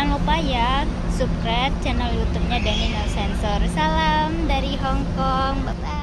Jangan lupa ya subscribe channel YouTube-nya Dani No Sensor. Salam dari Hong Kong. Bye bye.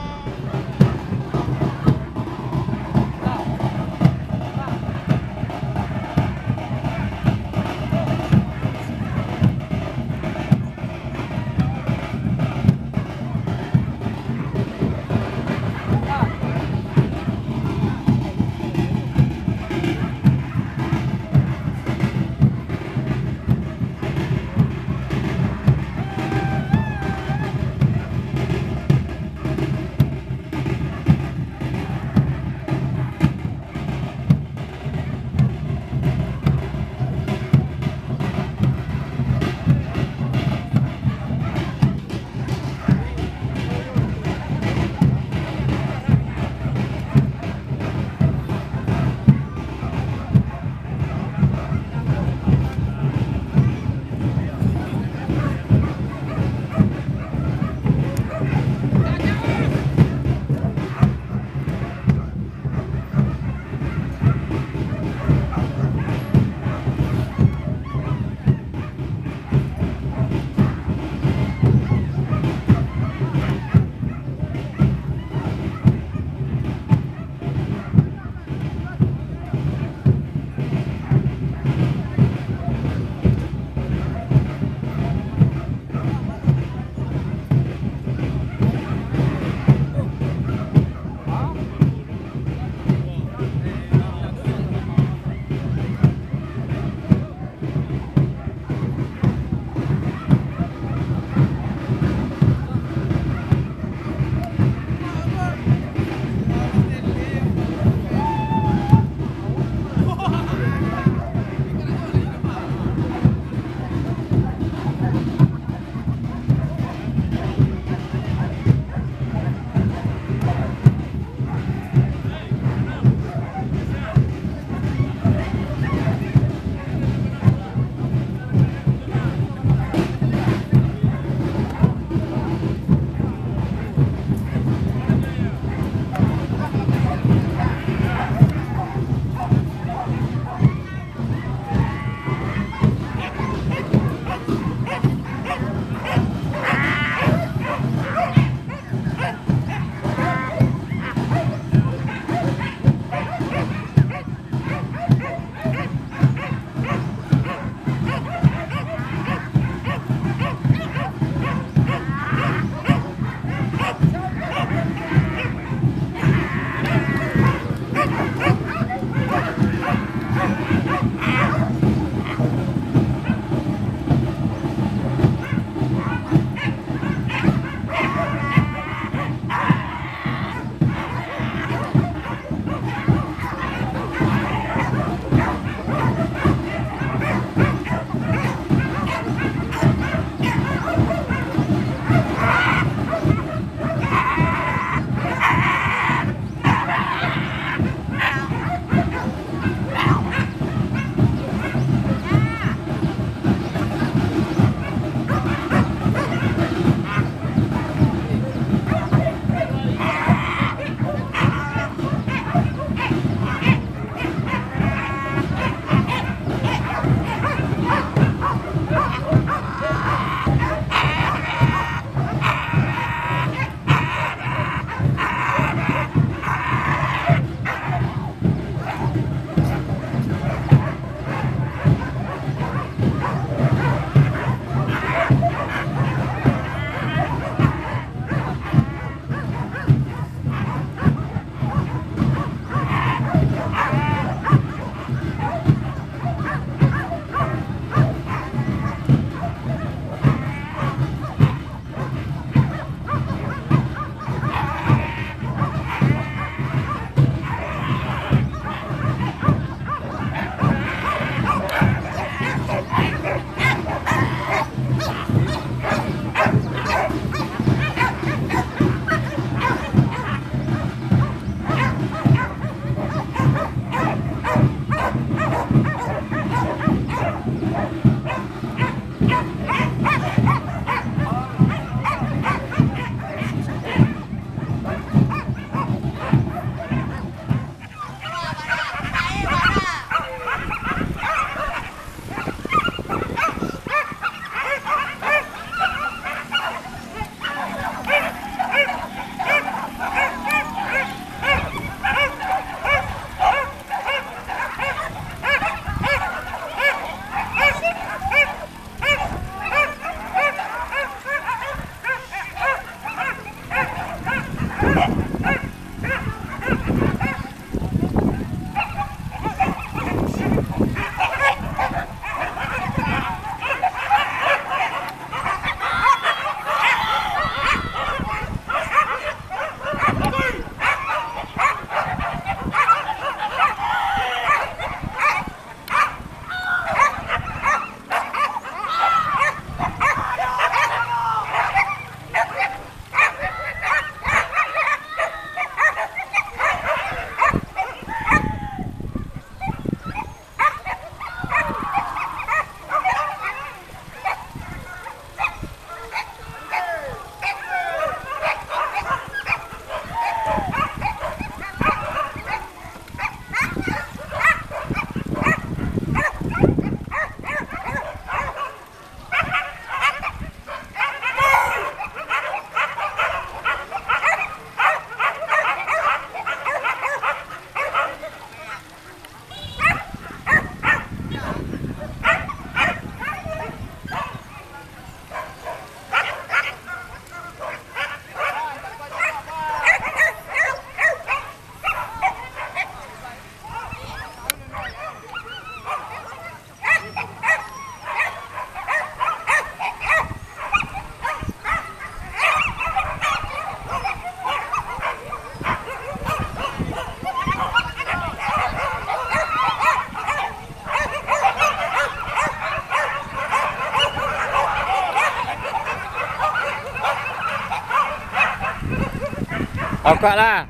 Okak lah.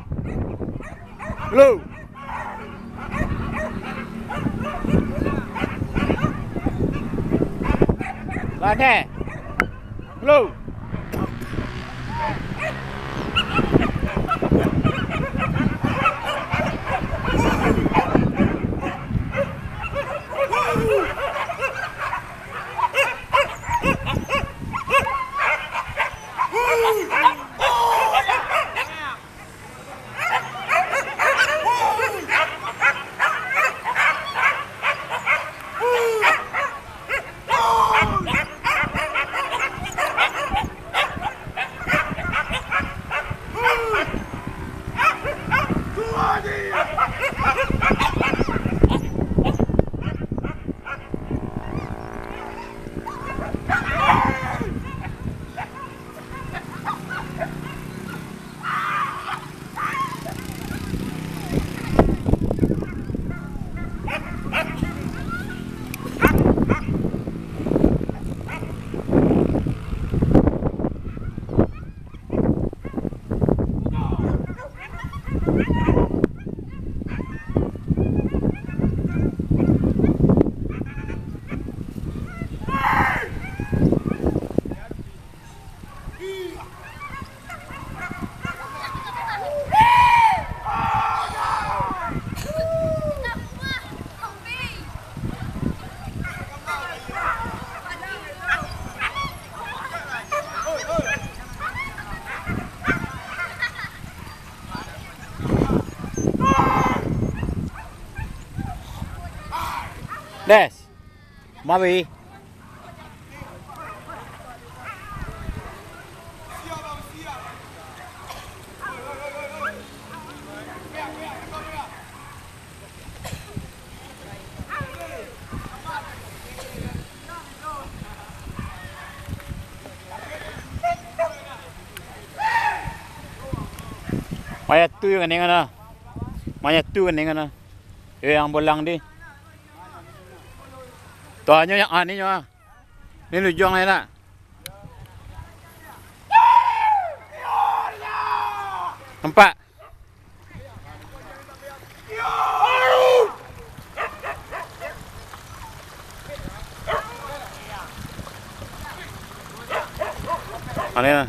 Lu. Lane. Lu. Des. Mari. Maya tu yang ni mana? Maya tu yang ni mana? Yang bolang di. Tuanya yang ani nya. Ni lujang ni lah. Nampak? Mana?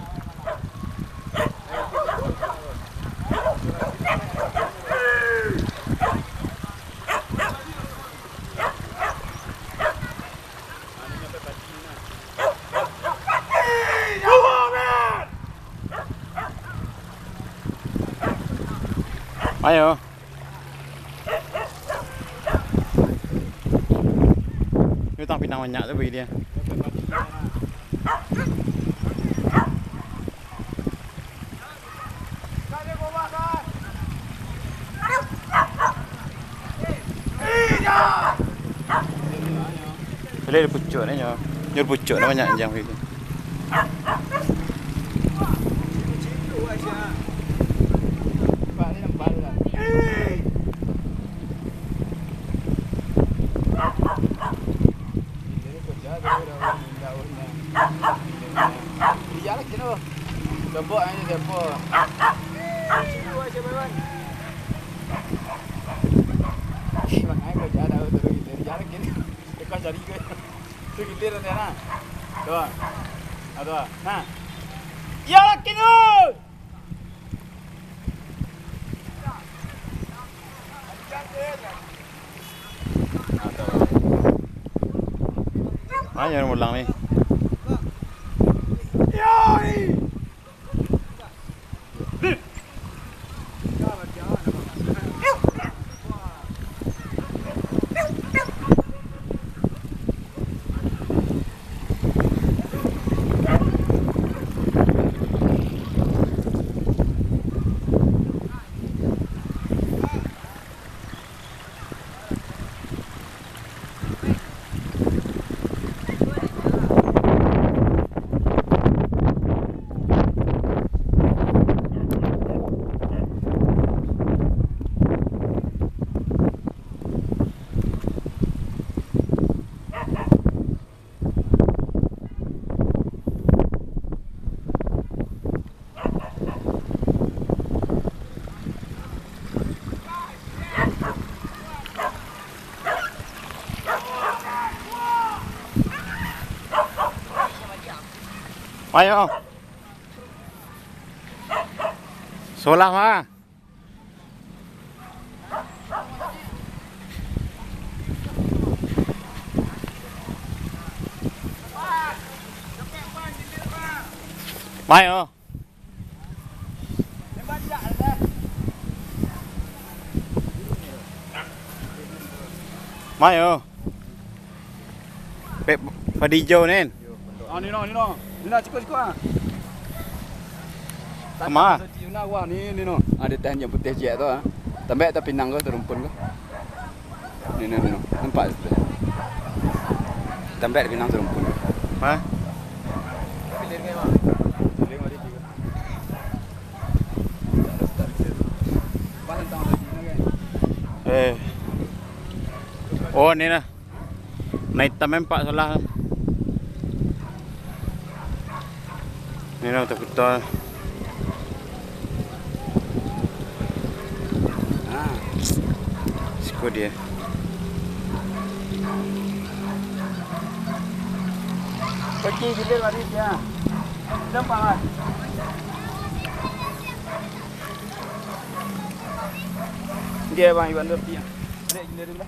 Ayo. Ini tang pinang banyak tu bagi dia. Boleh dia pucuk ni nyo. Nyur pucuk dah banyak jam gitu. Jalan kena. Lebok aja depo. Situ aja bawan. Bang ai kerja dah terus kita jalan kena. Dekat cari ke. Tu kita ada na. Tuh. Ada. Nah. Jalan kena. Ayo mulang ni. Yoi! Ayo. Solah mah. Ayo. Ayo. Pep Fadijo nen. Oh, ni no. Ni cukup ah. Kemana? Yuna wah ni no. Ada teh yang putih je tu ah. Tambah tak pinang ke terumpun ke. Ni no. Nampak tu. Tambah pinang terumpun. Ha? Pilih ke mah? Pilih mari juga. Bahan tang lagi kan. Oh ni lah. Naik tamen pak solah. Ni lah betul. Siko dia. Pergi gilir mari dia. Nampak kan? Dia bang Iwan tu dia. Ada gilir dulu.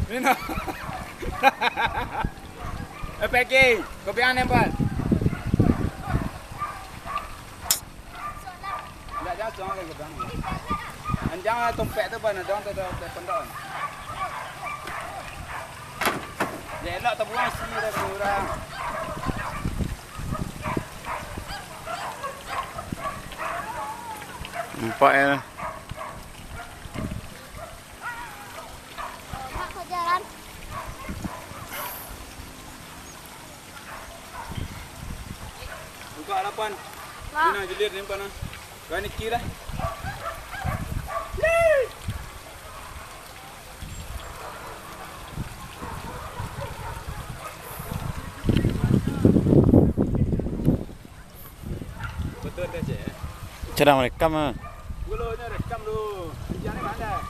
Nina. Pergi. Kopi aneh pan. Tidak jangan jangan ke kopi aneh. Jangan tumpek tu pan, jangan tu pendon. Dia elok tak buang sini dah kurang. Nampak ya. Jalan. Buka halapan. Nina jelir ni pan. Kau ni kira. Betul dah je. Cara merekam ah. Gulunya rekam dulu. Jangan mana.